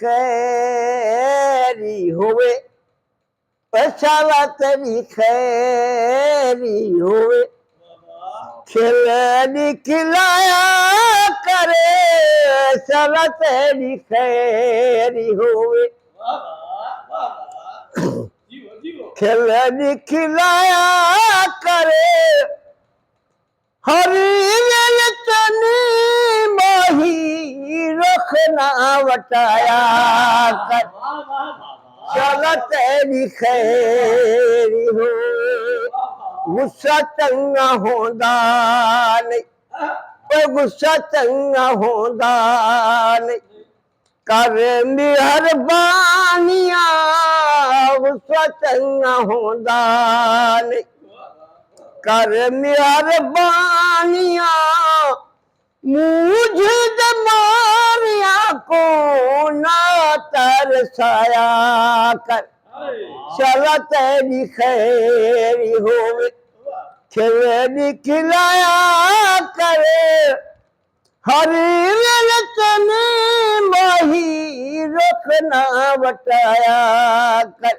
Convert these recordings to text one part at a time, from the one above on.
खैरी होवे, शाला तेरी खैरी होवे, खिलनी खिलाया करे, शाला तेरी खैरी होवे, खिलनी खिलाया करे, हरी वेल तनी माही रखना वटाया कर, शाला तेरी खैरी हो, गुस्सा चंगा होंदा नहीं, गुस्सा चंगा होंदा नहीं, कर मेहरबानियां, गुस्सा चंगा होंदा नहीं, कर मेहरबानियां, मुझे दमारिया को ना तरसाया कर, शाला तेरी खैरी होवे, खिलनी खिलाया करे, हरी वेल तने माही रखना वटाया कर,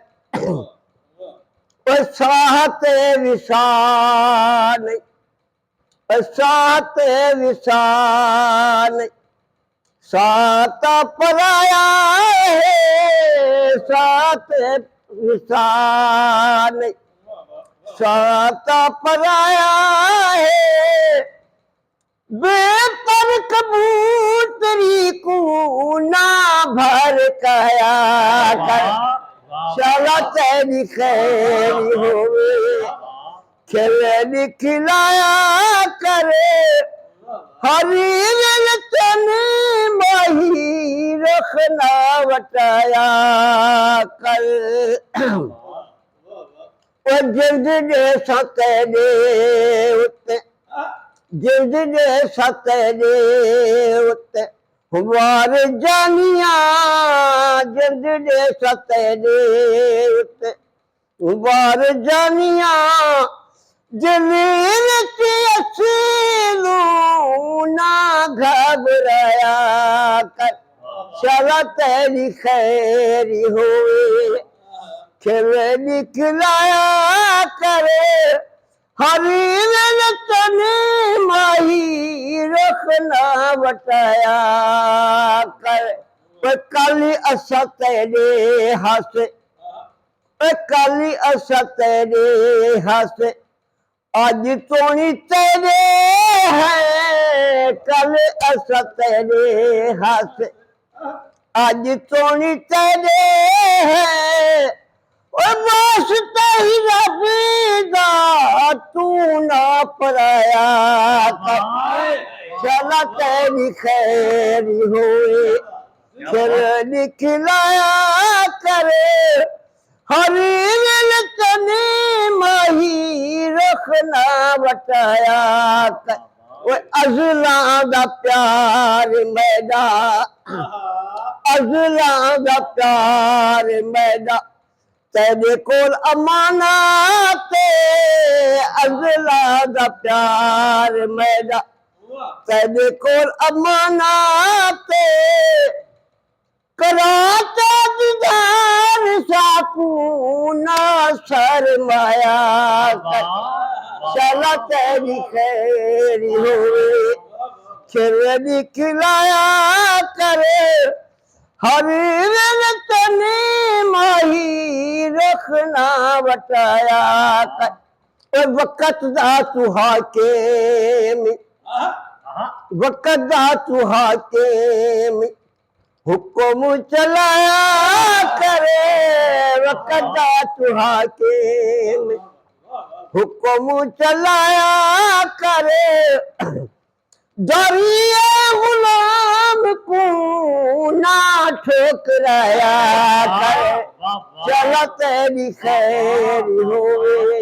साहते विशान, साहते विशान, साता पराया है, साते विशान, साता पराया है, बेपर कबूतरी को ना भर कया कर, शाला तेरी खैरी होवे, खिलनी खिलाया करे, हरी वेल तने माही रखना वटाया कर, जिंद दे सतेरे उत्ते, जिंद दे सतेरे उत्ते, वार जानिया, जिंद दे सतेरे उत्ते, वार जानिया, जमीन की असीलू ना घबराया कर, शाला तेरी खैरी होवे, खिलनी खिलाया करे, हरी वेल तने माही रखना वटाया कर, काली असा तेरे हस, काली असा तेरे हस, आज तोनी तेरे है, कल असा तेरे हस, आज तोनी तेरे है, वास्ता ही रबीदा तू ना पराया कर, शाला तेरी खैरी होए, खिलनी खिलाया करे, हरी वेल तने माही रखना वटाया कर, वो अज़ला दा प्यार मैदा, अज़ला दा प्यार मैदा, तेरे कोल अमानत, अज़ला दा प्यार मैदा, तेरे कोल अमानत, कराता दीदार साकूना शर्माया कर, शाला तेरी खैरी होवे, खिलनी खिलाया करे, हरी वेल तने माही रखना वटाया कर, वक़्त दा तू हाकिम, वक़्त दा तू हाकिम, हुक्म चलाया करे, वक़्त दा तू हाकिम, हुक्म चलाया करे, दरिया गुलाम को ना ठुकराया करे, शाला तेरी खैरी होवे,